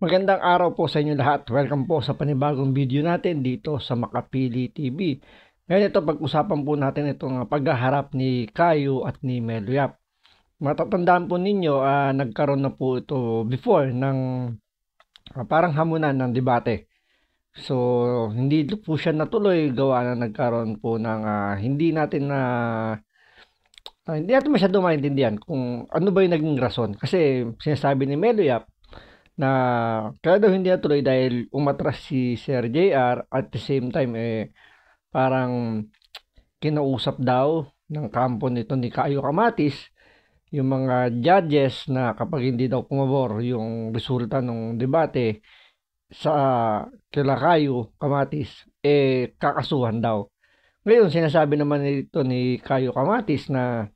Magandang araw po sa inyo lahat. Welcome po sa panibagong video natin dito sa Makapili TV. Ngayon ito, pag-usapan po natin itong paghaharap ni Kayo at ni Meloyap. Matatandaan po ninyo, nagkaroon na po ito before ng parang hamunan ng debate. So, hindi po siya natuloy gawa na nagkaroon po ng hindi natin masyado maintindihan kung ano ba yung naging rason. Kasi sinasabi ni Meloyap na kaya daw hindi natuloy dahil umatras si Sir JR at the same time parang kinausap daw ng kampo nito ni Kayo Kamatis yung mga judges na kapag hindi daw pumabor yung resulta ng debate sa kila Kayo Kamatis kakasuhan daw. Ngayon sinasabi naman nito ni Kayo Kamatis na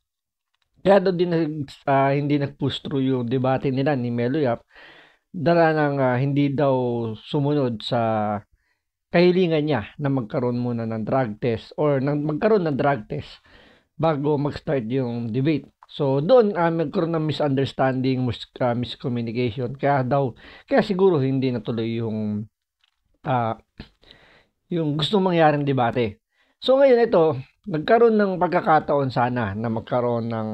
kaya daw din hindi nag-push through yung debate nila ni Melo Yap dala ng hindi daw sumunod sa kahilingan niya na magkaroon muna ng drug test or magkaroon ng drug test bago mag-start yung debate. So doon magkaroon ng misunderstanding, miscommunication. Kaya siguro hindi natuloy uh, yung gustong mangyaring debate. So ngayon ito, nagkaroon ng pagkakataon sana na magkaroon ng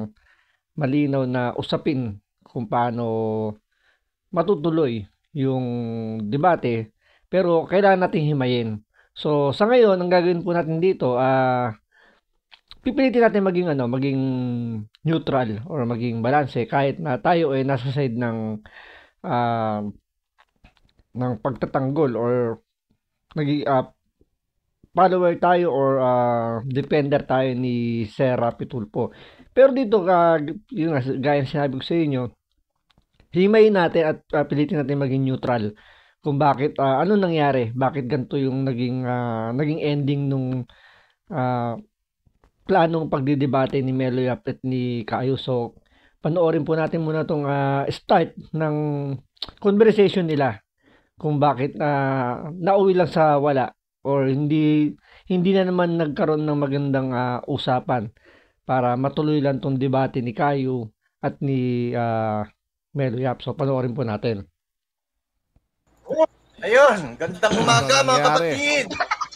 malinaw na usapin kung paano matutuloy yung debate, pero kailangan nating himayin. So, sa ngayon, ang gagawin po natin dito, pipilitin natin maging neutral or maging balanse kahit na tayo ay nasa side ah, ng pagtatanggol or naging follower tayo or defender tayo ni Sir Rapi Tulfo. Pero dito, yung gaya ng sinabi ko sa inyo, himayin natin at pilitin natin maging neutral kung bakit ano nangyari, bakit ganito yung naging ending nung uh, planong pagdidebate ni Melo Yap at ni Kayo. So panoorin po natin muna tong start ng conversation nila kung bakit nauwi lang sa wala or hindi na naman nagkaroon ng magandang usapan para matuloy lang tong debate ni Kayo at ni Melo Yap. So panoorin po natin. Ayun, gandang Ano umaga mga nangyari? kapatid.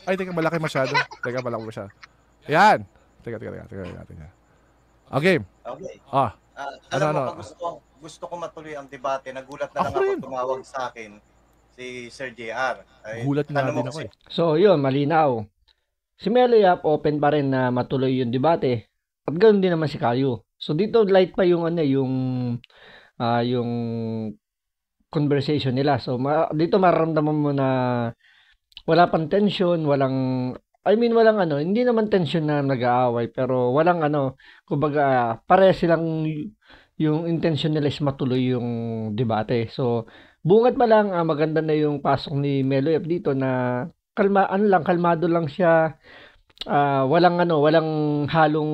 Ay, teka, malaki masyado. Teka, malaki masyado. Yan. Teka. Okay. Okay. Ah, Alam mo, ano? pag gusto ko matuloy ang debate, nagulat na lang Ako ako rin. tumawag sa akin si Sir JR. Ay, Gulat nga tanong mo din ako kasi, eh. So yun, malinaw. Si Melo Yap open pa rin na matuloy yung debate at ganoon din naman si Kayo. So dito light pa yung conversation nila. So dito mararamdaman mo na wala pang tension, walang hindi naman tension na nag-aaway, pero walang kumbaga pare silang yung intention nila is matuloy yung debate. So bungat pa lang maganda na yung pasok ni Melo Yap dito na kalmado lang siya. Walang halong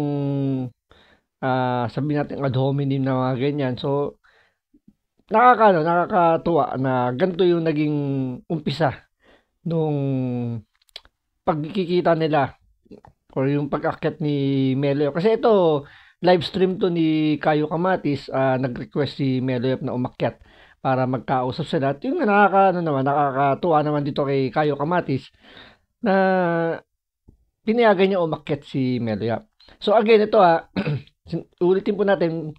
sabihin natin ad hominem na mga ganyan. So nakakatuwa na ganito yung naging umpisa nung pagkikita nila or yung pag-akyat ni Melo. Kasi ito, live stream to ni Kayo Kamatis, nag-request si Melo na umakyat para magkausap sila. At yung nakakatuwa naman dito kay Kayo Kamatis na pinayagan niya umakyat si Melo. So again, ito ulitin po natin,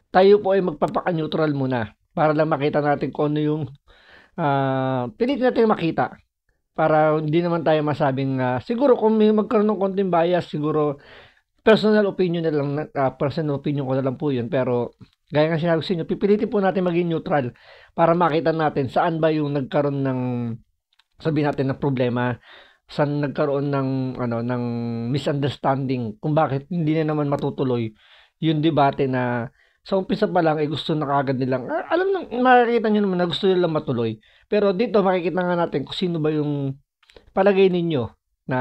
tayo po ay magpapaka-neutral muna para lang makita natin kung ano yung pilit natin makita para hindi naman tayo masabing siguro kung may magkaroon ng konting bias, siguro personal opinion na lang, personal opinion ko na lang po yun, pero gaya nga sinabi sa inyo, pipilitin po natin maging neutral para makita natin saan ba yung nagkaroon ng sabihin natin ng problema, saan nagkaroon ng misunderstanding kung bakit hindi na naman matutuloy yung debate na sa umpisa pa lang gusto na kagad nilang alam nang makikita nyo naman na gusto nilang matuloy, pero dito makikita nga natin kung sino ba yung palagay ninyo na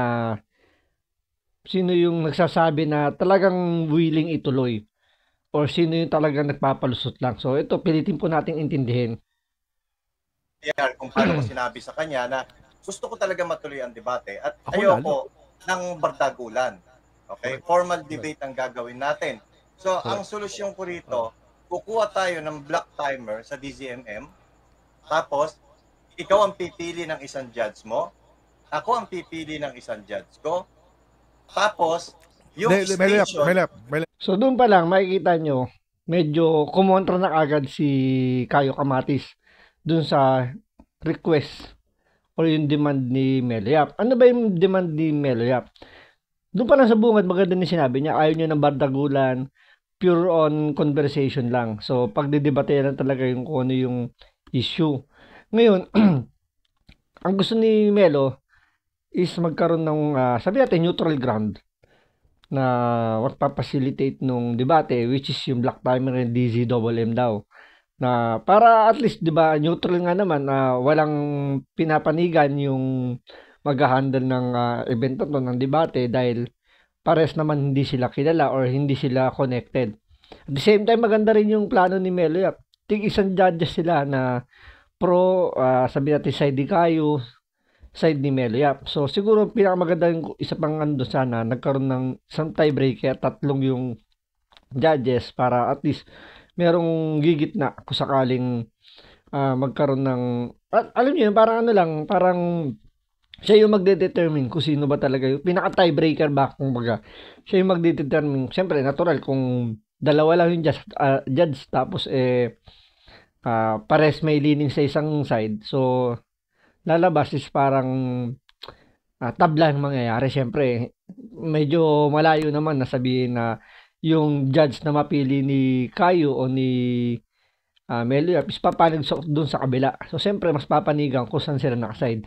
sino yung nagsasabi na talagang willing ituloy or sino yung talagang nagpapalusot lang. So ito pilitin po nating intindihin. JR, kung paano ko sinabi sa kanya na gusto ko talaga matuloy ang debate at Ako ayoko ng bardagulan. Okay? Correct. Formal debate ang gagawin natin. So, ang solusyon ko rito, kukuha tayo ng block timer sa DZMM Tapos, ikaw ang pipili ng isang judge mo, ako ang pipili ng isang judge ko, tapos, yung station... May lap. So doon pa lang makikita nyo, medyo kumontra na agad si Kayo Kamatis doon sa request o yung demand ni Melo. Ano ba yung demand ni Melo? Doon pa lang sa bungad, maganda ni sinabi niya, ayaw niya ng bardagulan, pure on conversation lang. So pagdidebate lang talaga yung kung ano yung issue. Ngayon, ang gusto ni Melo is magkaroon ng, sabi natin, neutral ground na magpapacilitate nung debate, which is yung Black Timer and DZMM daw. Na para at least, di ba, neutral nga naman, walang pinapanigan yung mag-handle ng event to ng debate dahil pares naman hindi sila kilala or hindi sila connected. At the same time, maganda rin yung plano ni Melo. Isang judges sila na pro, sabi natin side ni Kayo, side ni Melo. So siguro pinakamaganda yung isa pang sana nagkaroon ng isang tiebreaker, tatlong yung judges para at least merong gigitna kung sakaling magkaroon ng alam niyo parang ano lang, parang siya yung magde-determine kung sino ba talaga yung pinaka tiebreaker ba, kumbaga siya yung magde-determine. Siyempre natural kung dalawa lang yung judge tapos pares may leaning sa isang side, so lalabas is parang tabla ang mangyayari. Siyempre, medyo malayo naman na sabihin na yung judge na mapili ni Kayo o ni Melo is papanig doon sa kabila. So, siyempre, mas papanigan kung saan sila nakaside.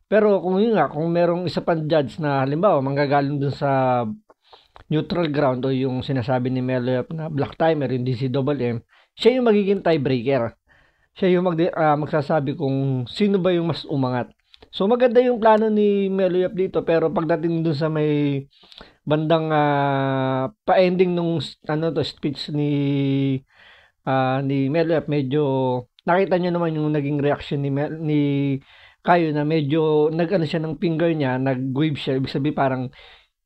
Pero kung yun nga, kung merong isa pang judge na halimbawa manggagaling doon sa neutral ground o yung sinasabi ni Melo na Black Timer, yung DZMM, siya yung magiging tiebreaker. Siya yung magsasabi kung sino ba yung mas umangat. So maganda yung plano ni Melo dito, pero pagdating dun sa may bandang pa-ending nung speech ni Melo, medyo nakita nyo naman yung naging reaction ni Kayo na medyo nag-ano siya ng finger niya, nag-wave siya, ibig sabihin parang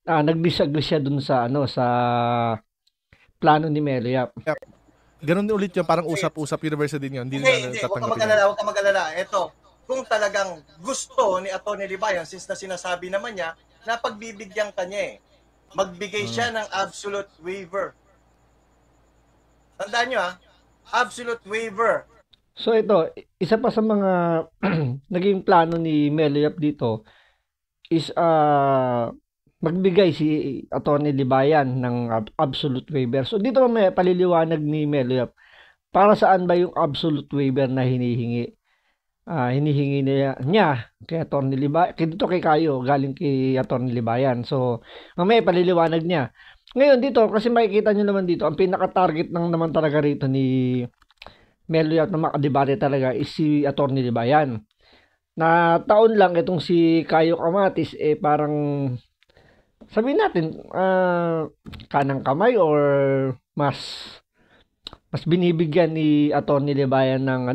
nag-disagree siya dun sa sa plano ni Melo. Ganun din ulit yun, parang usap-usap universe din yun. Hindi Huwag ka mag-alala. Ito, kung talagang gusto ni Atty. Libayan, since na sinasabi naman niya, na pagbibigyan ka niya magbigay siya ng absolute waiver. Tandaan nyo absolute waiver. So ito, isa pa sa mga naging plano ni Melo dito is magbigay si Atty. Libayan ng absolute waiver. So dito may paliliwanag ni Melo para saan ba yung absolute waiver na hinihingi. Hinihingi niya kay Atty. Libayan, dito kay Kayo, galing kay Atty. Libayan. So may paliliwanag niya. Ngayon dito, kasi makikita nyo naman dito, ang pinaka-target ng naman talaga rito ni Melo na makadebate talaga is si Atty. Libayan. Na taon lang itong si Kayo Kamatis parang sabihin natin, kanang kamay or mas binibigyan ni Atty. Libayan ng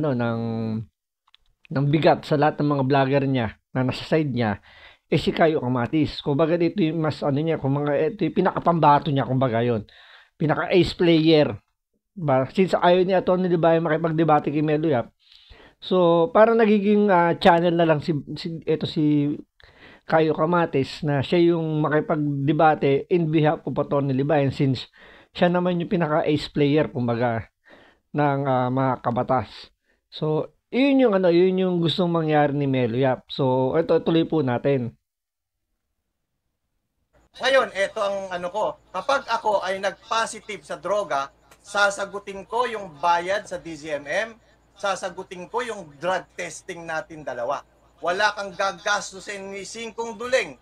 ng bigat sa lahat ng mga vlogger niya na nasa side niya si Kayo Kamatis. Kumbaga dito yung mas niya, kumbaga ito yung pinakapambato niya, kumbaga yon. Pinaka ace player. Since ayaw ni Atty. Libayan makipagdebate kay Melo so parang nagiging channel na lang si Kayo Kamatis na siya yung makipagdebate in behalf of Atty. Libayan, since siya naman yung pinaka-ace player kumbaga ng mga kabatas. So, yun yung gustong mangyari ni Melo. So, ito tuloy po natin. Ngayon, ito ang ko. Kapag ako ay nag-positive sa droga, sasagutin ko yung bayad sa DZMM, sasagutin ko yung drug testing natin dalawa. Wala kang gagastusin ni singkong duling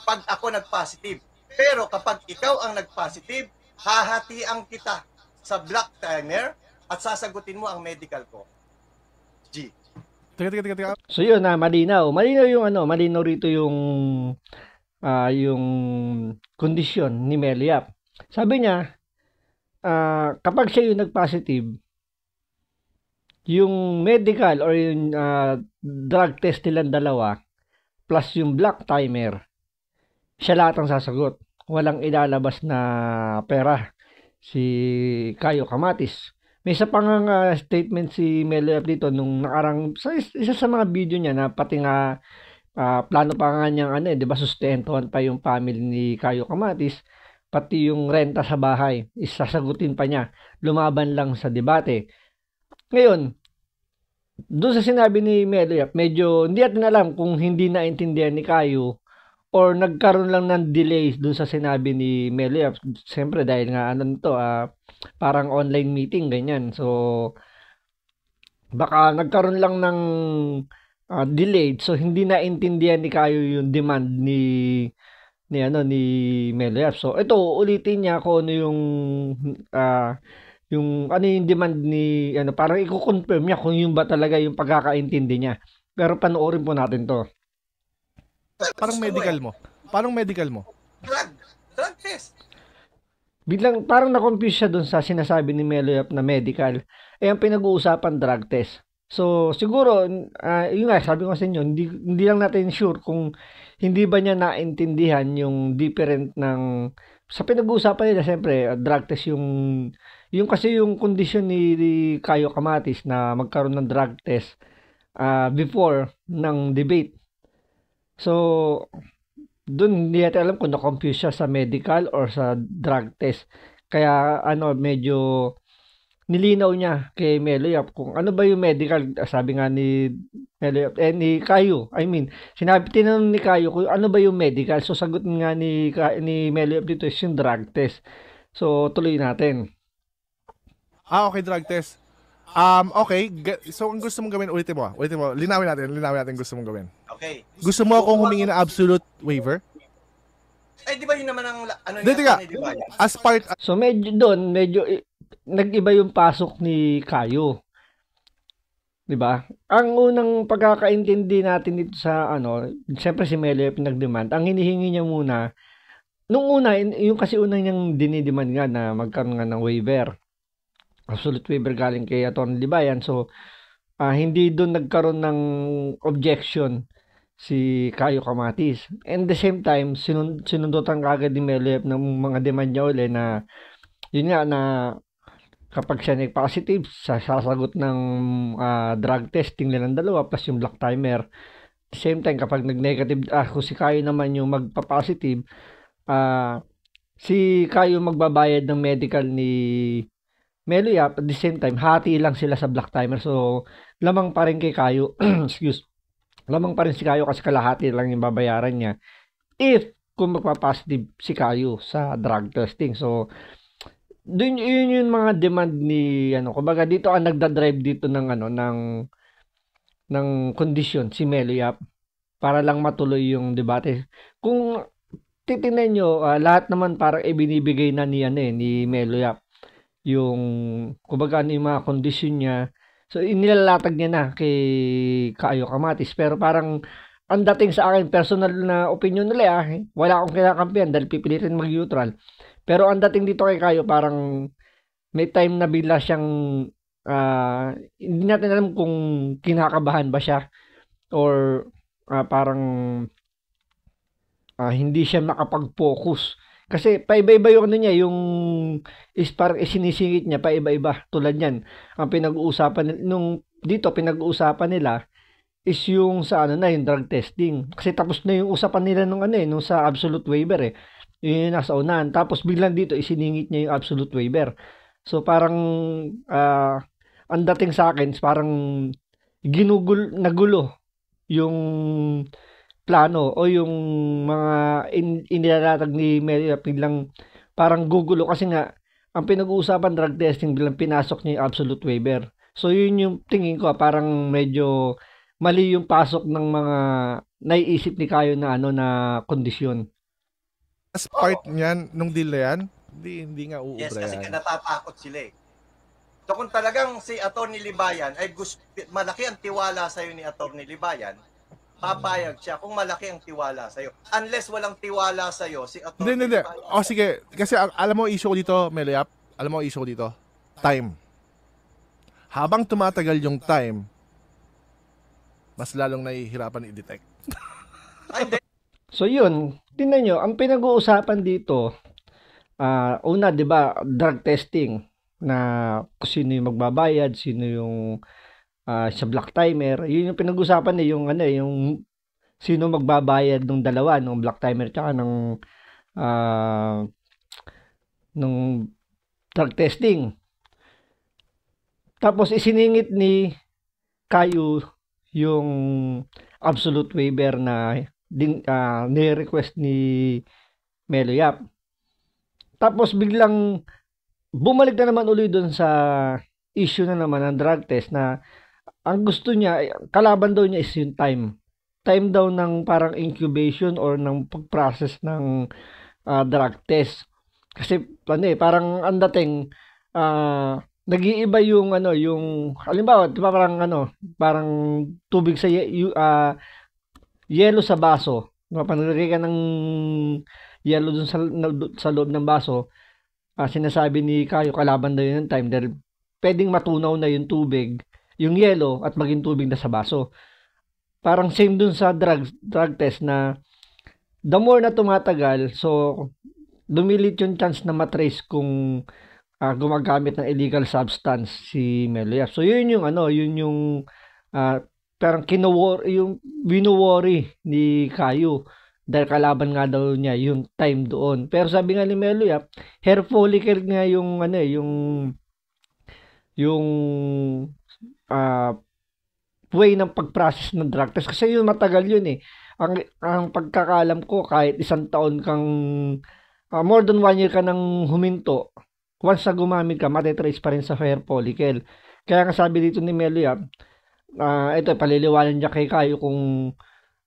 pag ako nag-positive. Pero kapag ikaw ang nag-positive, hahatian kita sa Black Timer at sasagutin mo ang medical ko. G. Teka. So yun malinaw. Malinaw yung malinaw rito yung kondisyon ni Melo. Sabi niya, kapag siya yung nag-positive, yung medical or yung drug test nilang dalawa plus yung Black Timer, siya lahat ang sasagot. Walang ilalabas na pera si Kayo Kamatis. may isa pang statement si Melo Yap dito nung nakarang sa isa sa mga video niya na pati nga plano pa nga niyang ano, 'di ba, sustentuhan pa yung family ni Kayo Kamatis, pati yung renta sa bahay, isasagutin pa niya. Lumaban lang sa debate. Ngayon, doon sa sinabi ni Melo Yap, medyo hindi natin alam kung hindi naintindihan ni Kayo or nagkaroon lang ng delays doon sa sinabi ni Melo Yap. Siyempre dahil nga ano nito, parang online meeting ganyan. So baka nagkaroon lang ng delayed, so hindi naintindihan ni Kayo yung demand ni Melo Yap. So ito ulitin niya kung ano yung ano yung demand ni ano, parang i-confirm niya kung yung ba talaga yung pagkakaintindi niya. Pero panoorin po natin to. Parang medical mo. Parang medical mo. Drug test. Biglang parang na-confuse siya dun sa sinasabi ni Melo Yap na medical. Ang pinag-uusapan drug test. So siguro yun nga sabi ko sa inyo, hindi lang natin sure kung hindi ba niya naintindihan yung different ng sa pinag-uusapan nila. Siyempre drug test yung kasi yung condition ni Kayo Kamatis na magkaroon ng drug test before ng debate. So doon hindi natin alam kung na-confuse siya sa medical or sa drug test. Kaya medyo nilinaw niya kay Melo Yap kung ano ba yung medical. Sabi nga ni Melo Yap, ni Kayo, tinanong ni Kayo kung ano ba yung medical. So sagot nga ni Melo Yap dito is yung drug test. So tuloy natin. Okay, drug test. Okay. So, ang gusto mong gawin, ulitin mo. Linawin natin gusto mong gawin. Okay. Gusto mo akong humingi ng absolute waiver? Di ba yun naman ang ano Hindi ka. ni Libayan? As part, So medyo nag-iba yung pasok ni Kayo. 'Di ba? Ang unang pagkakaintindi natin dito sa siyempre si Melo yung pinag-demand. Ang hinihingi niya muna nung una, yung kasi unang niyang dinidemand nga na magkaroon nga ng waiver. Absolute waiver galing kay Atty. Libayan. So hindi doon nagkaroon ng objection si Kayo Kamatis. And the same time, sinundutan kagad ni Melo Yap ng mga demand niya uli na yun nga na kapag siya nag-positive, sasagot ng drug testing nilang dalawa plus yung black timer. At the same time, kapag nag-negative, kung si Kayo naman yung magpa-positive, si Kayo magbabayad ng medical ni Melo Yap. At the same time, hati lang sila sa black timer. So, lamang pa rin kay Kayo, lamang pa rin si Kayo kasi kalahati lang yung babayaran niya if kung magpa-positive si Kayo sa drug testing. So, yun yung mga demand ni kumbaga dito ang nagda-drive dito ng ng condition si Melo Yap para lang matuloy yung debate. Kung titingnan nyo, lahat naman parang ibinibigay na ni Melo Yap yung kumbaga yung mga condition niya. So inilalatag niya na kay Kayo Kamatis, pero parang ang dating sa akin personal na opinion nila, wala akong kinakampihan dahil pipilitin mag-neutral. Pero ang dating dito kay Kayo, parang may time na bigla siyang hindi natin alam kung kinakabahan ba siya or parang hindi siya nakapag-focus. Kasi paiba-iba yung niya, yung parang isinisingit niya, paiba-iba. Tulad yan, ang pinag-uusapan, pinag-uusapan nila is yung sa yung drug testing. Kasi tapos na yung usapan nila nung sa absolute waiver Yun yung nasa unahan. Tapos biglang dito isiningit niya yung absolute waiver. So parang ang dating sa akin parang nagulo yung plano o yung mga inilalatag ni Melo Yap. Biglang parang gugulo kasi nga ang pinag-uusapan drug testing, biglang pinasok niya yung absolute waiver. So yun yung tingin ko parang medyo mali yung pasok ng mga naiisip ni Kayo na na kondisyon. as part niyan, nung deal na yan, hindi nga uubra Yes, kasi yan. natatakot sila So kung talagang si Atty. Libayan ay malaki ang tiwala sa'yo ni Atty. Libayan, papayag siya kung malaki ang tiwala sa'yo. Unless walang tiwala sa'yo, si Atty. Hindi. Libayan. O sige, kasi alam mo issue ko dito, Melo Yap, alam mo issue ko dito, time. Habang tumatagal yung time, mas lalong nahihirapan i-detect. Ay, hindi. So yun, tingnan nyo, ang pinag-uusapan dito, una, di ba, drug testing. na kung sino yung magbabayad, sino yung sa black timer. Yun yung pinag-usapan yung yung sino magbabayad ng dalawa, ng black timer tsaka ah, ng drug testing. Tapos isiningit ni Kayo yung absolute waiver na ni-request ni Melo Yap. Tapos biglang bumalik na naman uli doon sa issue na naman ng drug test na ang gusto niya, kalaban daw niya is yung time. Time daw ng parang incubation or ng pag-process ng drug test. Kasi parang ang dating nag-iiba yung yung halimbawa, 'di ba parang tubig sa yelo sa baso. Panalagay ka ng yelo dun sa loob ng baso. Sinasabi ni Kayo kalaban daw yun ng time dahil pwedeng matunaw na yung tubig, yung yelo at maging tubig na sa baso. Parang same dun sa drug test na the more na tumatagal, so dumilit yung chance na matrace kung gumagamit ng illegal substance si Melo Yap. So yun yung yun yung parang yung wino-worry ni Kayo dahil kalaban nga daw niya yung time doon. Pero sabi nga ni Melo Yap, hair follicle nga yung yung way ng pag-process ng drug test kasi yun matagal yun eh. Ang pagkakalam ko kahit isang taon kang more than 1 year ka nang huminto, once na gumamit ka, matitrace pa rin sa hair follicle. Kaya nga sabi dito ni Melo Yap, ito paliliwanan niya kay Kayo kung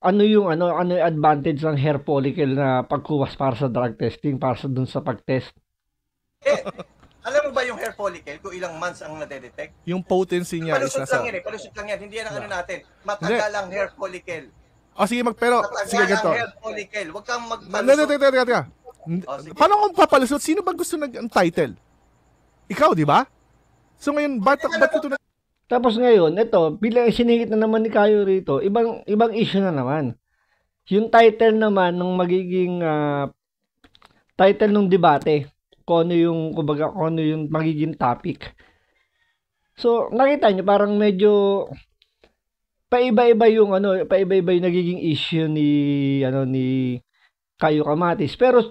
ano yung advantage ng hair follicle na pagkuwas para sa drug testing, para sa dun sa pag-test. Alam mo ba yung hair follicle kung ilang months ang nadedetect? Yung potency niya is nasa... Palusot lang yan. Hindi yan ang natin. Matagal ang hair follicle. Sige, pero sige ganito. Matagal ang hair follicle. Huwag kang magpalusot. Teka. Paano kung papalusot? Sino ba gusto ng title? Ikaw, di ba? So ngayon, ba't ito na... Tapos ngayon, ito, bilang siningit na naman ni Kayo rito, ibang issue na naman. Yung title naman ng magiging title ng debate, kung ano yung magiging topic. So, nakita nyo, parang medyo paiba-iba yung nagiging issue ni Kayo Kamatis. Pero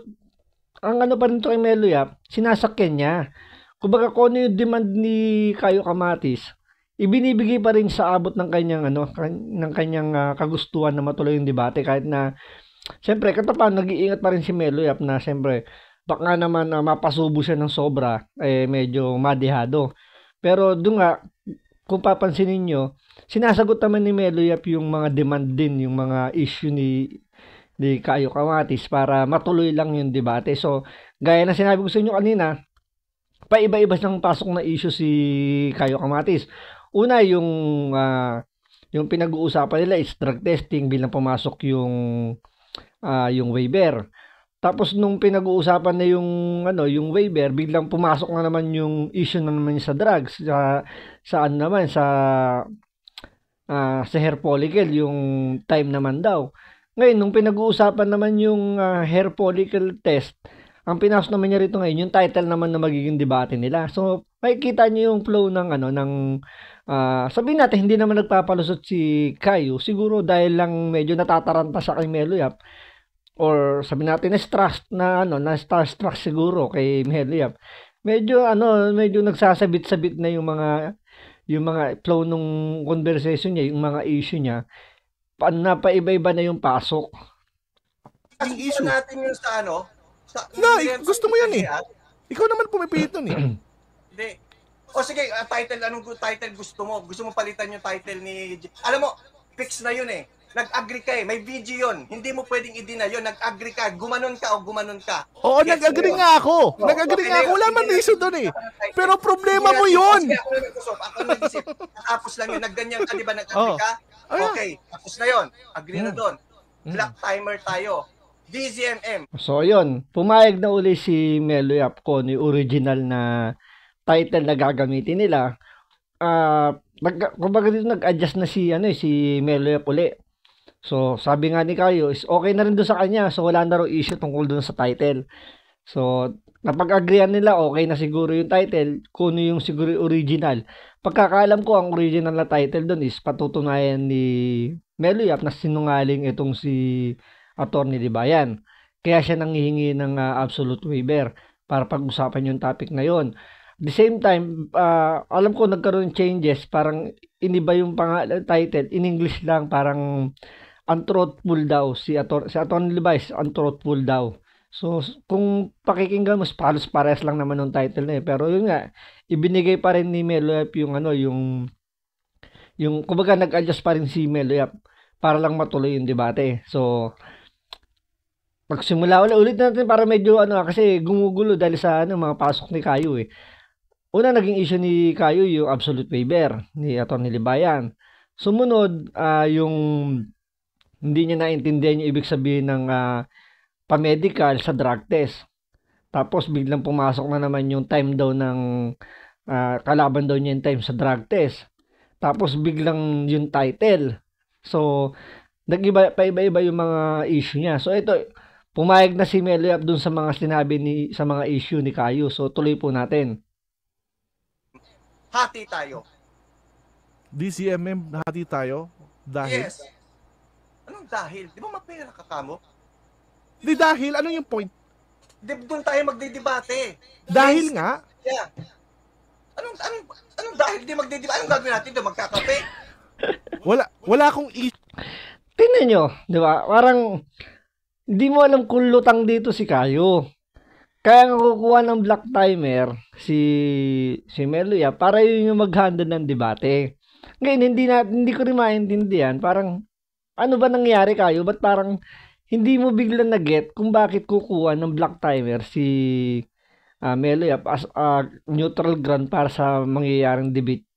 ang pa rin ito kay Melo Yap, sinasakyan niya. Kumbaga kung ano yung demand ni Kayo Kamatis, ibinibigay pa rin sa abot ng kanyang kagustuhan na matuloy yung debate kahit na siyempre katapan nag-iingat pa rin si Melo Yap na siyempre baka naman mapasubo siya ng sobra medyo madihado. Pero doon nga kung papansinin niyo, sinasagot naman ni Melo Yap yung mga demand din, yung mga issue ni Kayo Kamatis para matuloy lang yung debate. So, gaya na sinabi ko sa inyo kanina, paiba-iba siyang pasok na issue si Kayo Kamatis. Una, yung pinag-uusapan nila is drug testing bilang pumasok yung waiver. Tapos nung pinag-uusapan na yung waiver, biglang pumasok na naman yung issue na naman sa drugs, sa hair follicle, yung time naman daw. Ngayon, nung pinag-uusapan naman yung hair follicle test, ang pinasok naman niya rito ngayon, yung title naman na magiging debate nila. So, makikita niyo yung flow ng sabihin natin, hindi naman nagpapalusot si Kayo. Siguro dahil lang medyo natataranta sa kay Melo Yap. Or sabihin natin, na starstruck siguro kay Melo Yap. Medyo nagsasabit-sabit na yung mga flow nung conversation niya, yung mga issue niya. Paiba-iba na yung pasok. Yung issue natin yung gusto mo yan eh. Ikaw naman pumipilit nun eh. Hindi. O sige, title, anong title gusto mo? Gusto mo palitan yung title ni... Alam mo, fix na yun eh. Nag-agree ka eh. May video yun. Hindi mo pwedeng i-deny yun. Nag-agree ka. Gumanon ka. Oo, nag-agree nga ako. Nag-agree nga ako. Wala man reason doon eh. Pero problema mo yun. Ako nag-isip. Tapos lang yun. Nagganyan ka, di ba? Nag-agree ka? Okay. Tapos na yun. Agree na doon. Black timer tayo. DZMM. So, yun. Pumayag na uli si Melo Yap kung yung original na title na gagamitin nila. Kumbaga dito nag-adjust na si Melo Yap uli. So, sabi nga ni Kayo is okay na rin doon sa kanya. So, wala na raw issue tungkol doon sa title. So, napag-agreean nila, okay na siguro yung title, kung ano yung siguro yung original. Pagkakaalam ko, ang original na title doon is patutunayan ni Melo Yap na sinungaling itong si Attorney Libayan. Kaya siya nanghihingi ng absolute waiver para pag-usapan yung topic na yon. At the same time, alam ko nagkaroon changes, parang iniba yung title, in English lang, parang untruthful daw. Si Attorney Libayan, untruthful daw. So, kung pakikinggan mo, halos pares lang naman ng title na eh. Pero yun nga, ibinigay pa rin ni Melo Yap yung kumbaga nag-adjust pa rin si Melo Yap para lang matuloy yung debate. So, pagsimula ulit natin para medyo kasi gumugulo dahil sa mga pasok ni Kayo eh. Una, naging issue ni Kayo yung absolute waiver ni Atty. Libayan. Sumunod, yung hindi niya naintindihan yung ibig sabihin ng pa-medical sa drug test. Tapos biglang pumasok na naman yung time daw ng kalaban daw niya yung time sa drug test. Tapos biglang yung title. So, paiba-iba yung mga issue niya. So, ito, pumayag na si Melo Yap dun sa mga sinabi sa mga issue ni Kayo. So, tuloy po natin. Hati tayo. DCMM, hati tayo? Dahil? Yes. Anong dahil? Di ba mapera ka kamo? Di dahil, ano yung point? Doon tayo magdidebate. Dahil nga? Yeah. Anong dahil di magdidebate? Anong gagawin natin doon? Magkakape? Wala akong Tingnan nyo, di ba? Parang, hindi mo alam kung lutang dito si Kayo. Kaya nga kukuha ng black timer si Melo Yap para yun yung mag-handle ng debate. Ngayon, hindi ko rin maintindihan. Parang, ano ba nangyari Kayo? Ba't parang, hindi mo biglang na-get kung bakit kukuha ng black timer si Melo Yap as neutral ground para sa mangyayaring debate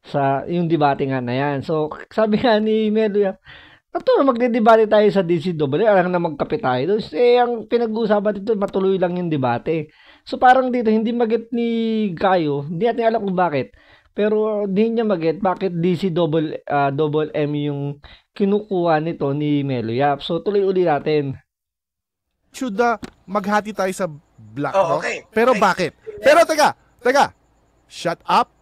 sa yung debate nga na yan. So, sabi nga ni Melo Yap, magde-debate tayo sa DCW, alam na magkape tayo. Ang pinag-uusapan dito, matuloy lang yung debate. So, parang dito, hindi mag-get ni Kayo, hindi natin alam kung bakit. Pero, hindi niya mag-get bakit double M yung kinukuha nito ni Melo Yap. So, tuloy uli natin. Should maghati tayo sa black, no? Okay. Pero okay. Bakit? Pero teka. Shut up.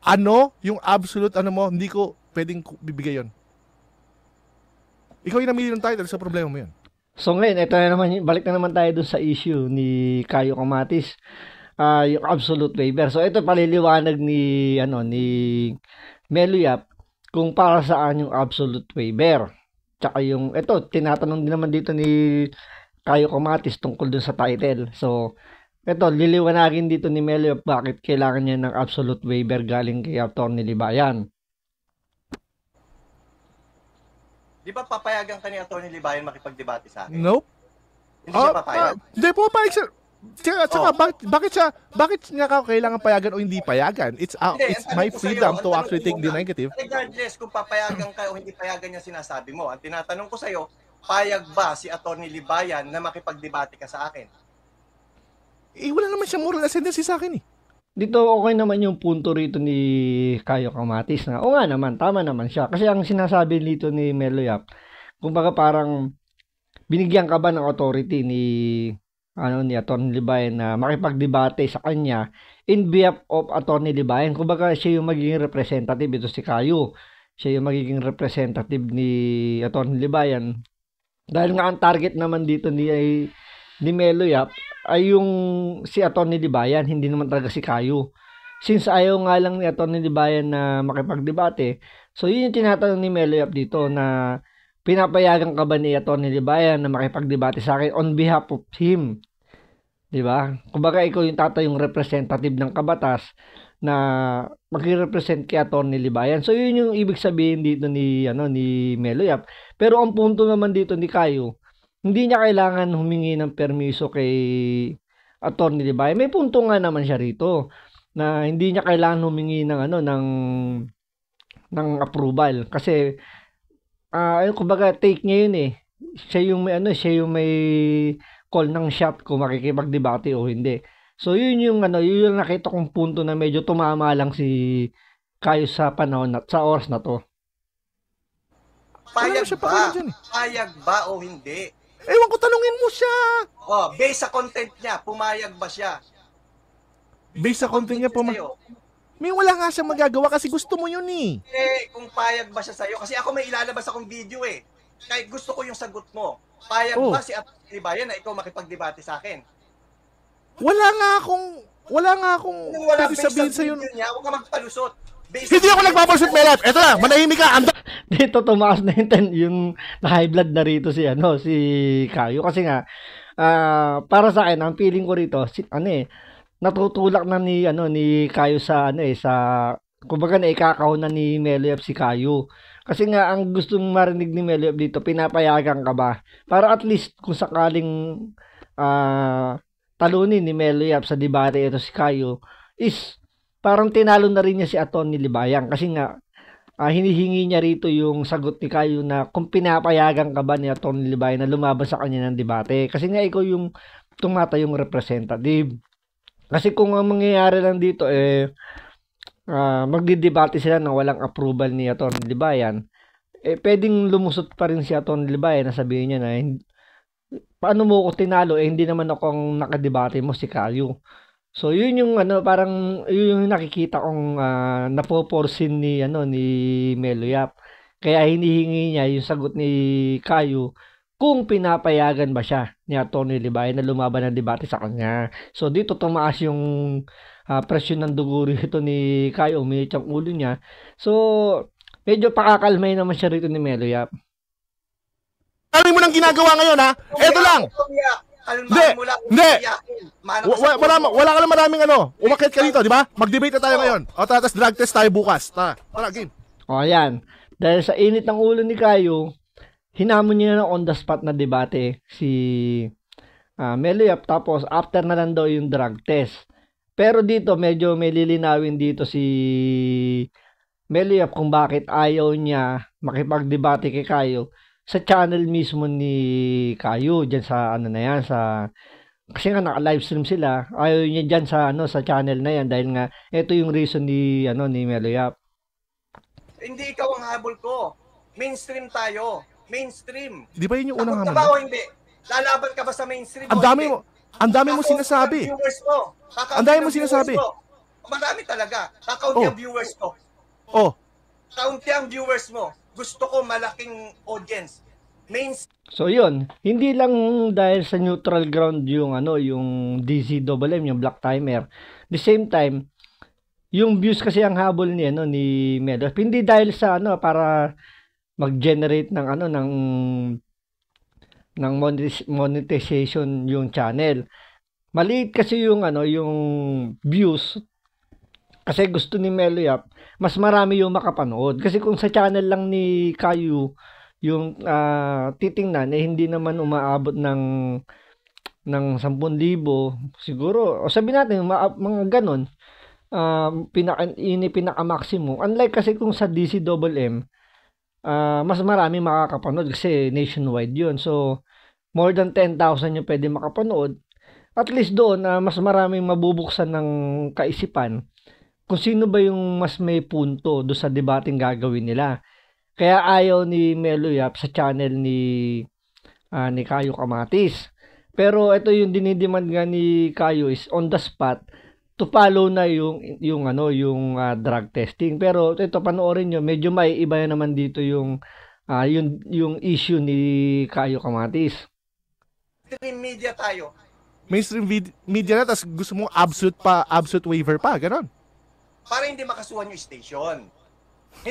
Ano yung absolute mo? Hindi ko pwedeng bibigay yon. Ikaw yung namili ng title sa problema mo yun. So ngayon, ito na naman, balik na naman tayo dun sa issue ni Kayo Kamatis. Yung absolute waiver. So ito paliliwanag ni Melo Yap kung para saan yung absolute waiver. Tsaka yung, ito, tinatanong din naman dito ni Kayo Kamatis tungkol dun sa title. So, ito, liliwanagin dito ni Melo Yap bakit kailangan niya ng absolute waiver galing kay Atty. Libayan. Di ba papayagan ka ni Atty. Libayan makipagdebate sa akin? Nope. Hindi siya papayag? Hindi po papayag siya. Tsaka, bakit niya kailangan payagan o hindi payagan? It's my freedom to actually take the negative. Regardless kung papayagan ka o hindi payagan yung sinasabi mo, ang tinatanong ko sa'yo, payag ba si Atty. Libayan na makipagdebate ka sa akin? Wala naman siya moral ascendancy sa akin eh. Dito okay naman yung punto rito ni Kayo Kamatis na o nga naman, tama naman siya. Kasi ang sinasabi dito ni Melo Yap, kumbaga parang binigyan ka ba ng authority ni Atty. Libayan na makipagdebate sa kanya in behalf of Atty. Libayan. Kumbaga siya yung magiging representative, ito si Kayo. Siya yung magiging representative ni Atty. Libayan. Dahil nga ang target naman dito ni Melo Yap ay yung si Atty. Libayan, hindi naman talaga si Kayo. Since ayaw nga lang ni Atty. Libayan na makipagdebate, so yun yung tinatanong ni Melo Yap dito na pinapayagan ka ba ni Atty. Libayan na makipagdebate sa akin on behalf of him? Diba? Kumbaga ikaw yung yung representative ng kabatas na magre-represent kay Atty. Libayan. So yun yung ibig sabihin dito ni Melo Yap. Pero ang punto naman dito ni Kayo, hindi niya kailangan humingi ng permiso kay Atty. Libayan. May punto nga naman siya rito na hindi niya kailangan humingi ng approval kasi kumbaga take niya yun eh. Siya yung may call ng shot kung makikipagdebate o hindi. So yun yung nakita kong punto na medyo tumama lang si Kayo sa panahon sa oras na to. Payag ba o hindi? Ewan ko, tanungin mo siya. Oh, based sa content niya, pumayag ba siya? Based sa content niya, Sa'yo. may wala nga siyang magagawa kasi gusto mo yun eh. Kung payag ba siya sa'yo? Kasi ako may ilalabas akong video eh. Kahit gusto ko yung sagot mo. Payag Oh. ba si Atty. Bayan na ikaw makipagdebate sa akin? Wala nga akong Kung wala pwede based sa sabihin sa'yo. video niya, huwag ka magpalusot. Based Hindi sa ako video nagpapalusot, niya, Melap. Eto na, manahimik ka. Dito tumaas na yung na-high blood na rito si Kayo kasi nga para sa akin ang feeling ko rito natutulak na ni Kayo sa kumbaga na ikakaw na ni Meloyap si Kayo. Kasi nga ang gustong marinig ni Meloyap dito, pinapayagan ka ba? Para at least kung sakaling talunin ni Meloyap sa debate ito si Kayo is parang tinalo na rin niya si Atty. Libayan kasi nga hinihingi niya rito yung sagot ni Kayo na kung pinapayagan ka ba ni Atty. Libayan na lumaban sa kanya ng debate. Kasi nga ikaw yung tumatayong representative. Kasi kung ang mangyayari lang dito magdidebate sila na walang approval ni Atty. Libayan, pwedeng lumusot pa rin si Atty. Libayan na sabihin niya na paano mo ko tinalo hindi naman ako ang nakadebate mo si Kayo. So yun yung parang yun yung nakikita kong napoporsin ni Meloyap. Kaya hinihingi niya yung sagot ni Kayo kung pinapayagan ba siya ni Atty. Libayan na lumaban ng debate sa kanya. So dito tumaas yung presyon ng dugo rito ni Kayo, uminit ang ulo niya. So medyo pakakalmay naman siya rito ni Meloyap. Ano mo nang ginagawa ngayon, ha? Eto lang. Hindi. Wala ka lang maraming umakit ka dito, di ba? Mag-debate na tayo ngayon. O tara, tas drug test tayo bukas. Tara, game. O ayan. Dahil sa init ng ulo ni Kayo, hinamon niya na on the spot na debate si Meloyap. Tapos after na lang daw yung drug test. Pero dito medyo may lilinawin dito si Meloyap kung bakit ayaw niya makipag-debate kay Kayo sa channel mismo ni Kayo diyan sa kasi nga naka-livestream sila. Ayaw niya diyan sa channel na yan dahil nga ito yung reason ni Meloyap. Hindi ikaw ang habol ko. Mainstream tayo. Mainstream. Di ba yun yung unang Ako hamon? ba hindi? Lalaban ka ba sa mainstream? Ang dami mo sinasabi. Ang dami mo sinasabi. Marami talaga. Kakaunti ang viewers ko. Oh. Kaunti ang viewers mo. Gusto ko malaking audience. So yun, hindi lang dahil sa neutral ground yung DZMM, yung Black Timer. The same time, yung views kasi ang habol ni Meloyap. Hindi dahil sa para mag-generate ng monetization yung channel. Maliit kasi yung views. Kasi gusto ni Meloyap, mas marami yung makapanood. Kasi kung sa channel lang ni Kayo yung titingnan, hindi naman umaabot ng 10,000 siguro. O sabihin natin, mga ganon, pinaka-maximum. Unlike kasi kung sa DCMM, mas marami makakapanood kasi nationwide yun. So, more than 10,000 yung pwede makapanood. At least doon, mas maraming mabubuksan ng kaisipan kung sino ba yung mas may punto do sa debating gagawin nila. Kaya ayaw ni Meloyap sa channel ni Kayo Kamatis. Pero ito yung dinidemand nga ni Kayo is on the spot to follow na yung drug testing. Pero ito panoorin nyo, medyo may iba na naman dito yung issue ni Kayo Kamatis. Mainstream media tayo. Mainstream media na, tas gusto mo absolute waiver pa, ganon. Para hindi makasuhan yung station.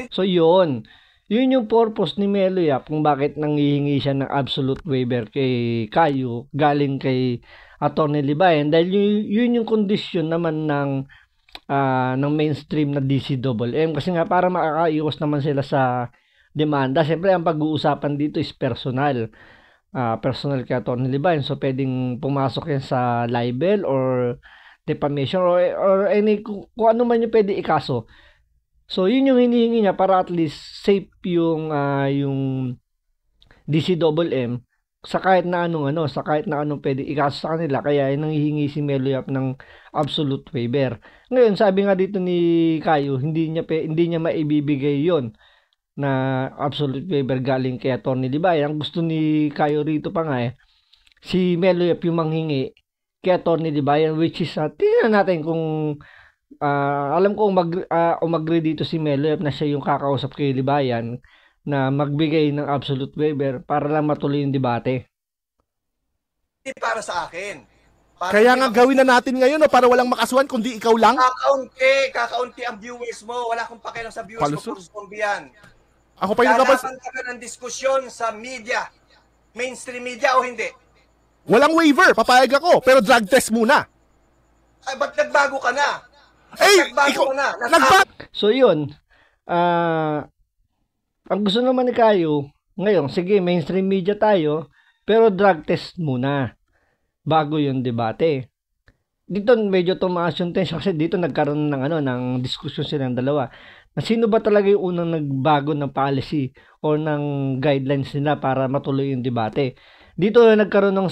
So yun yung purpose ni Meloyap kung bakit nanghihingi siya ng absolute waiver kay Kayo galing kay Atty. Libayan dahil yun yung kondisyon naman ng mainstream na DCMM kasi nga para makakaiwas naman sila sa demanda. Siyempre ang pag-uusapan dito is personal kay Atty. Libayan, so pwedeng pumasok yan sa libel or defamation or any kung ano man yung pwede ikaso. So yun yung hinihingi niya para at least safe yung DCMM sa kahit na anong pwede ikaso sa kanila. Kaya nanghihingi si Meloyap ng absolute waiver. Ngayon sabi nga dito ni Kayo, hindi niya maibibigay yon na absolute waiver galing kay Atty. Libayan. Ang gusto ni Kayo rito pa nga si Melo Yap yung manghingi kay Atty. Libayan, which is tingnan natin kung alam ko umagri dito si Melo Yap na siya yung kakausap kay Libayan na magbigay ng absolute waiver para lang matuloy yung debate. Hindi para sa akin. Kaya nga gawin na natin ngayon para walang makasuhan kundi ikaw lang. Kakaunti ang viewers mo. Wala akong pakialam sa viewers mo, Cruz Bombian. Ako pa yung Lalaban ka ng diskusyon sa media. Mainstream media o hindi? Walang waiver, papayag ako, pero drug test muna. Ay, ba't nagbago ka na? Ikaw, So yun, ang gusto naman ni Kayo, ngayon, sige, mainstream media tayo, pero drug test muna bago yung debate. Dito medyo tumaas yung tension kasi dito nagkaroon ng diskusyon silang dalawa. Na sino ba talaga yung unang nagbago ng policy o ng guidelines nila para matuloy yung debate. Dito nagkaroon ng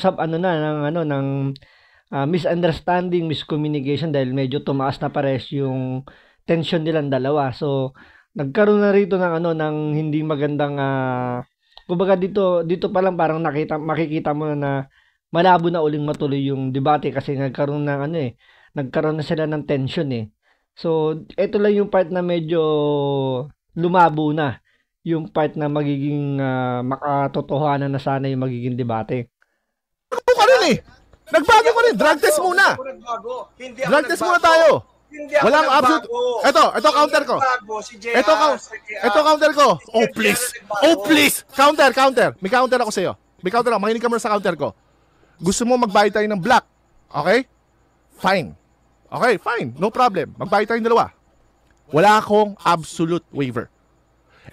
misunderstanding, miscommunication dahil medyo tumaas na pares yung tension nilang dalawa. So nagkaroon na rito ng hindi magandang kumbaga dito pa lang parang makikita mo na malabo na uling matuloy yung debate kasi nagkaroon na sila ng tension So, ito lang yung part na medyo lumabo na. Yung part na magiging makatotohanan na sana yung magiging debate. Nagbago ka rin Nagbago ka rin. Drug test muna. Drug test muna tayo. Walang absolute. Ito counter ko. Ito counter ko. Oh please. Counter. May counter ako sa'yo. Makinig ka muna sa counter ko. Gusto mo magbayad tayo ng black. Okay? Fine. Okay, fine. No problem. Magbayad tayong dalawa. Wala akong absolute waiver.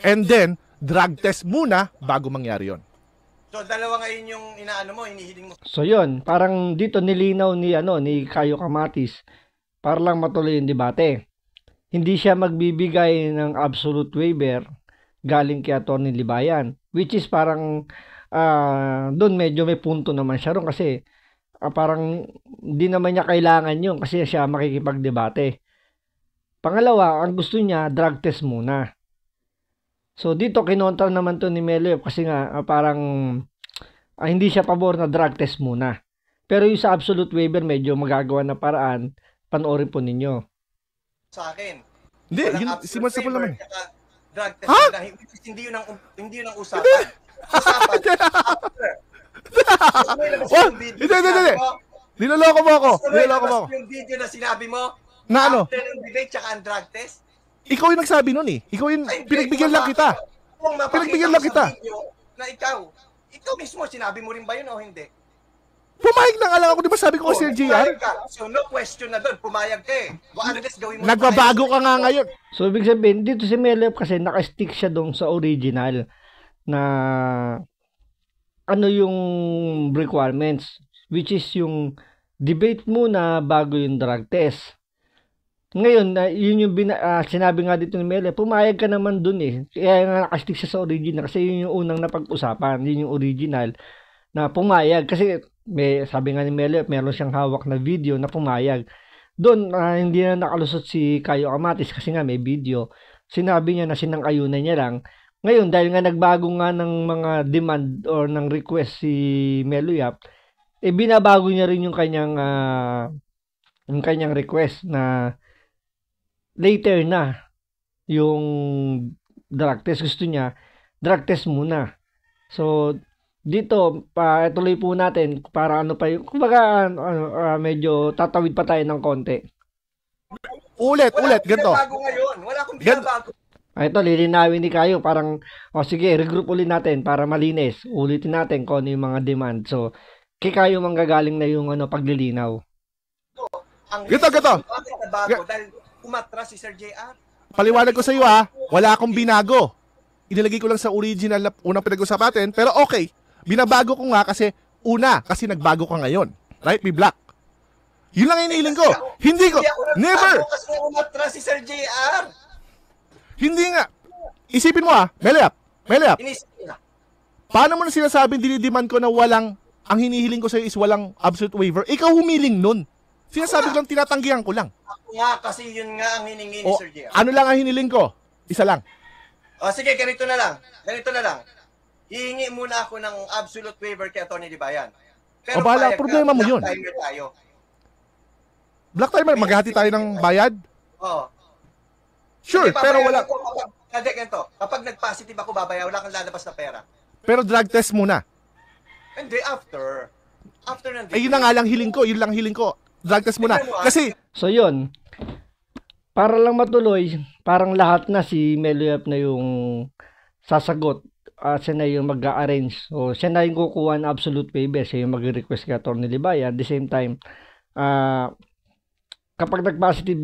And then, drug test muna bago mangyari yon. So, dalawa ngayon yung hinihiling mo. So, yun. Parang dito nilinaw ni Kayo Kamatis para lang matuloy yung debate. Hindi siya magbibigay ng absolute waiver galing kay Atty. Libayan. Which is parang doon medyo may punto naman siya ron kasi parang hindi naman niya kailangan yun kasi siya makikipagdebate. Pangalawa, ang gusto niya, drug test muna. So, dito kinontra naman to ni Melo kasi nga parang hindi siya pabor na drug test muna. Pero yung sa absolute waiver, medyo magagawa na paraan, panoorin po ninyo. Sa akin. Hindi, simasa po naman. Drug test na, hindi yun ang usapan. Usapan. Hindi. Niloloko mo ako. Yung video na sinabi mo, na ano? after ng debate tsaka ang drug test. Ikaw yung nagsabi nun Ikaw yung pinagbigyan lang kita. Pinagbigyan lang kita. Na ikaw mismo, sinabi mo rin ba yun o hindi? Pumayag na nga lang ako. Di ba sabi ko kay Sir JR? So no question na doon. Pumayag ka Unless gawin mo. Nagbabago ka nga ngayon. So ibig sabihin, dito si Melo kasi naka-stick siya doon sa original na yung requirements, which is yung debate muna bago yung drug test. Ngayon, yun yung sinabi nga dito ni Melo, pumayag ka naman dun Kaya nga nakastick siya sa original kasi yun yung unang napag-usapan, yun yung original na pumayag. Kasi sabi nga ni Melo, meron siyang hawak na video na pumayag. Doon, hindi na nakalusot si Kayo Kamatis kasi nga may video. Sinabi niya na sinang-ayunan niya lang. Ngayon, dahil nga nagbago nga ng mga demand or ng request si Melo Yap, binabago niya rin yung kanyang request na later na yung drug test. Gusto niya, drug test muna. So, dito, tuloy po natin para kumbaga, medyo tatawid pa tayo ng konti. Ulit, ganito. Wala akong ngayon. Wala akong binabago. Ito, lilinawin ni Kayo. Parang, sige, regroup ulit natin para malinis. Ulitin natin kung ano yung mga demand. So, kay Kayo manggagaling na yung paglilinaw. Gato. Dahil umatras si Sir JR. Paliwanag ko sa iyo wala akong binago. Inilagay ko lang sa original na unang pinag-usap natin. Pero okay, binabago ko nga kasi nagbago ka ngayon. Right? Be black. Yun lang iniiling ko. Hindi ko. Never. Kasi umatras si Sir JR. Hindi nga. Isipin mo Melo Yap. Inisipin na. Paano mo na sinasabing dinidemand ko na ang hinihiling ko sa'yo is walang absolute waiver? Ikaw humiling nun. Sinasabi ko lang, tinatanggihan ko lang. Ako nga, kasi yun nga ang hiningi ni Sir JR. Ano lang ang hiniling ko? Isa lang. O sige, ganito na lang. Ganito na lang. Hihingi muna ako ng absolute waiver kay Atty. Libayan. O bahala, problema mo yun. Black timer tayo. Black timer, maghahati tayo ng bayad? Oo. Sure, Hindi, pero wala. Hindi, ganito. Kapag nag-positive ako, babaya, wala kang lalabas na pera. Pero drug test muna. Hindi, after. After ng Ay, yun na nga lang hiling ko. Yun lang hiling ko. Drug test muna. Kasi, So yun, para lang matuloy, parang lahat na si Meloyap na yung sasagot. Siya na yung mag-arrange. So, siya na yung kukuha ng absolute waiver. Siya yung mag-request kay Atty. Libayan. At the same time, kapag nag-positive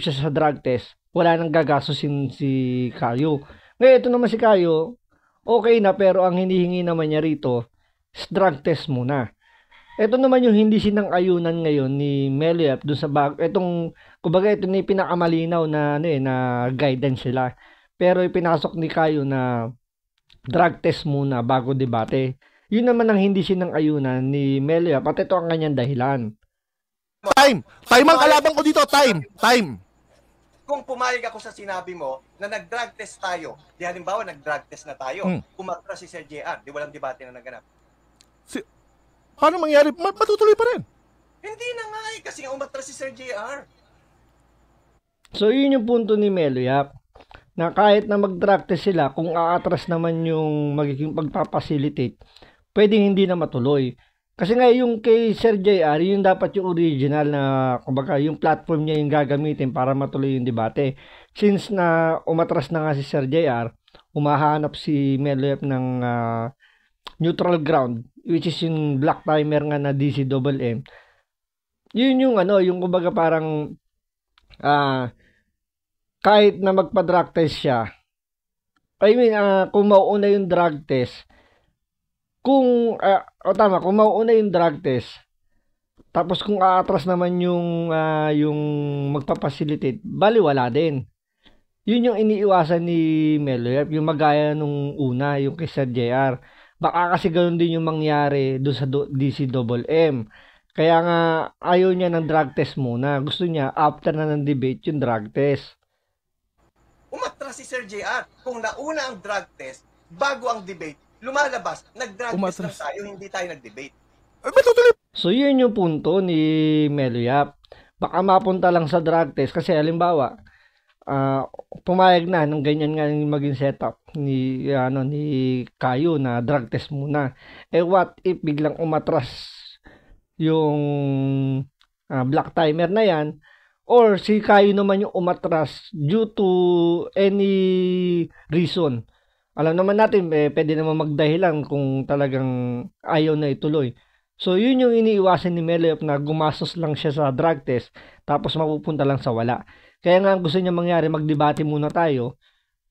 siya sa drug test, wala nang gagastusin si Kayo. Ngayon, ito naman si Kayo, okay na, pero ang hinihingi naman niya rito is drug test muna. Ito naman yung hindi sinang-ayunan ngayon ni Meloyap dun sa kumbaga ito na yung pinakamalinaw na, na guidance sila. Pero ipinasok ni Kayo na drug test muna bago debate. Yun naman ang hindi sinang-ayunan ni Meloyap at ito ang kanyang dahilan. time ang kalaban ko dito. Time. Kung pumayag ako sa sinabi mo na nag-drug test tayo, di halimbawa nag-drug test na tayo, umatras si Sir JR, di walang debate na naganap. Paano mangyari? Matutuloy pa rin. Hindi na nga kasi nga umatras si Sir JR. So yun yung punto ni Meloyap, na kahit na mag-drug test sila, kung aatras naman yung magiging pagpapacilitate, pwedeng hindi na matuloy. Kasi nga yung kay Sir JR, yung dapat yung original na, kumbaga, yung platform niya yung gagamitin para matuloy yung debate. Since na umatras na nga si Sir JR, umahanap si Meloyap ng neutral ground, which is yung black timer nga na DCMM. Yun yung yung kumbaga parang kahit na magpa-drug test siya, kung mauuna yung drug test, kung mauuna yung drug test, tapos kung aatras naman yung magpapacilitate, baliwala din. Yun yung iniiwasan ni Meloyap, yung magaya nung una, yung kay Sir JR. Baka kasi ganoon din yung mangyari doon sa DCMM. Kaya nga ayaw niya ng drug test muna. Gusto niya after na ng debate yung drug test. Umatras si Sir JR. Kung nauna ang drug test, bago ang debate, lumalabas, nag-drug test lang tayo, hindi tayo nag-debate. So yun yung punto ni Meloyap. Baka mapunta lang sa drug test kasi halimbawa, pumayag na ng ganyan nga yung maging setup ni Kayo na drug test muna. What if biglang umatras yung black timer na yan, or si Kayo naman yung umatras due to any reason. Alam naman natin, pwede naman magdahilan kung talagang ayaw na ituloy. So, yun yung iniiwasan ni Meloyap na gumastos lang siya sa drug test tapos mapupunta lang sa wala. Kaya nga gusto niya mangyari, magdebate muna tayo.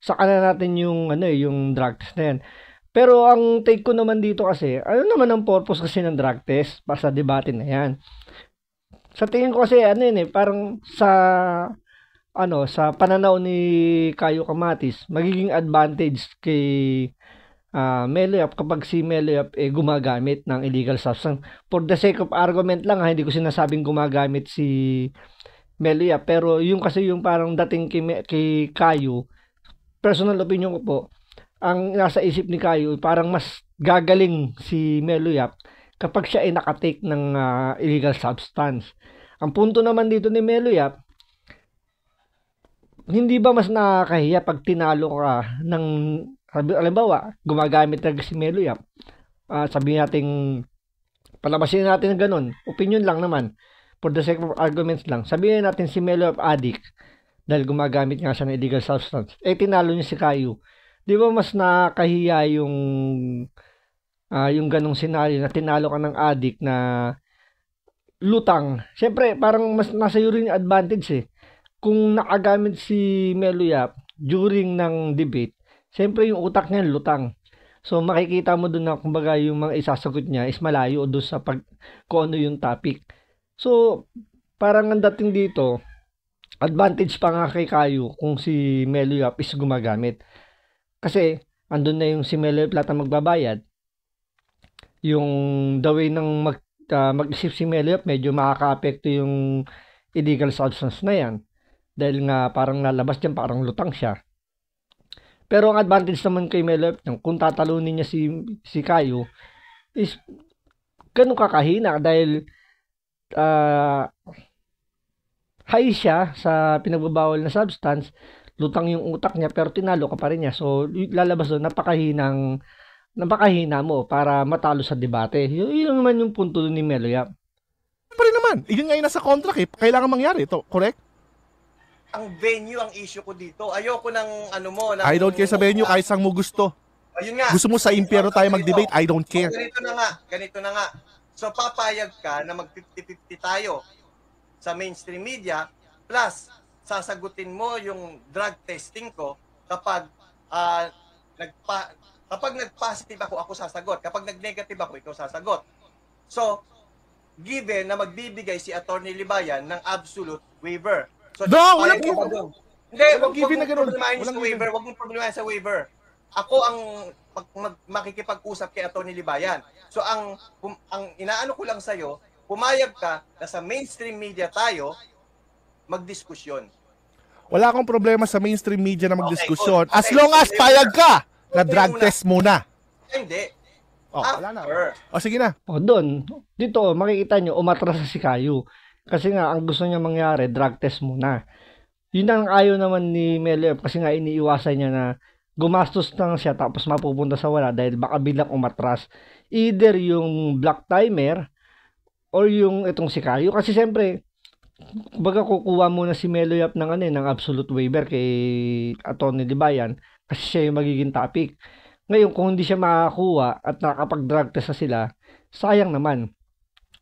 Saka na natin yung yung drug test na yan. Pero ang take ko naman dito kasi, ano naman ang purpose kasi ng drug test para sa debate na yan? Sa tingin ko kasi parang sa pananaw ni Kayo Kamatis, magiging advantage kay Meloyap kapag si Meloyap gumagamit ng illegal substance. For the sake of argument lang, hindi ko sinasabing gumagamit si Meloyap, pero yung kasi yung parang dating kay Kayo, personal opinion ko po, ang nasa isip ni Kayo, parang mas gagaling si Meloyap kapag siya ay nakatake ng illegal substance. Ang punto naman dito ni Meloyap, hindi ba mas nakakahiya pag tinalo ka ng, halimbawa, gumagamit na si Meloyap, sabihin natin, palabasin natin ng ganun, opinion lang naman, for the sake of arguments lang, sabihin natin si Meloyap addict, dahil gumagamit nga siya ng illegal substance, tinalo niya si Kayo. Di ba mas nakakahiya yung ganong senaryo na tinalo ka ng addict na lutang? Siyempre, parang mas nasa iyo rin yung advantage Kung nakagamit si Meloyap during ng debate, siyempre yung utak niya lutang. So makikita mo doon na kumbaga yung mga isasagot niya is malayo doon sa kung ano yung topic. So parang ang dating dito, advantage pa nga kay Kayo kung si Meloyap is gumagamit. Kasi andun na yung si Meloyap lahat ang magbabayad. Yung the way ng mag-isip si Meloyap, medyo makaka-apekto yung illegal substance na yan. Dahil nga parang lalabas dyan, parang lutang siya. Pero ang advantage naman kay Melo Yap, kung tatalunin niya si Kayo, is ganun kakahina dahil high siya sa pinagbabawal na substance, lutang yung utak niya pero tinalo ka pa rin niya. So lalabas doon napakahina mo para matalo sa debate. Yun naman yung punto ni Melo Yap. Pa rin naman. Yun nga yung nasa contract eh. Kailangan mangyari ito. Correct? Ang venue ang issue ko dito. Ayoko ng ano mo. I don't care sa venue kahit saan mo gusto. Ayun nga. Gusto mo sa impyerno tayo mag-debate, I don't care. Ganito na nga. So papayag ka na mag-50-50 tayo sa mainstream media plus sasagutin mo yung drug testing ko kapag nag-positive ako sasagot. Kapag nag-negative ako, ikaw sasagot. So, given na magbibigay si Attorney Libayan ng absolute waiver. So, walang Hindi, wag mong problemahin sa waiver. Ako ang makikipag-usap kay Attorney Libayan. So, ang inaano ko lang sa'yo, pumayag ka na sa mainstream media tayo magdiskusyon. Wala akong problema sa mainstream media na magdiskusyon. Okay, as long as payag ka na drug test muna. Hindi. Wala na. Sige na. Doon. Dito, makikita nyo, umatras si Kayo. Kasi nga, ang gusto niya mangyari, drug test muna. Yun ang ayaw naman ni Melo Yap kasi nga iniiwasan niya na gumastos lang siya tapos mapupunta sa wala dahil baka bilang umatras. Either yung black timer or yung itong si Kayo. Kasi siyempre, baga kukuha muna si Melo Yap ng absolute waiver kay Atty. Libayan kasi siya yung magiging topic. Ngayon, kung hindi siya makakuha at nakakapag-drug test na sila, sayang naman.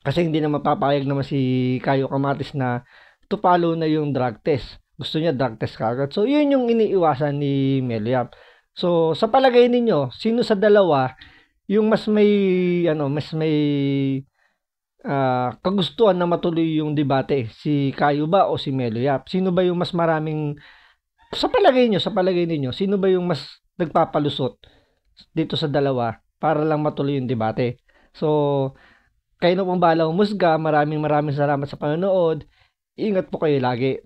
Kasi hindi na mapapayag naman si Kayo Kamatis na tupalo na yung drug test. Gusto niya drug test kagad. So, yun yung iniiwasan ni Melo Yap. So, sa palagay ninyo, sino sa dalawa yung mas may kagustuhan na matuloy yung debate? Si Kayo ba o si Melo Yap? Sino ba yung mas maraming sa palagay ninyo, sino ba yung mas nagpapalusot dito sa dalawa para lang matuloy yung debate? So, kayo na pong bahala humusga. Maraming salamat sa panonood. Ingat po kayo lagi.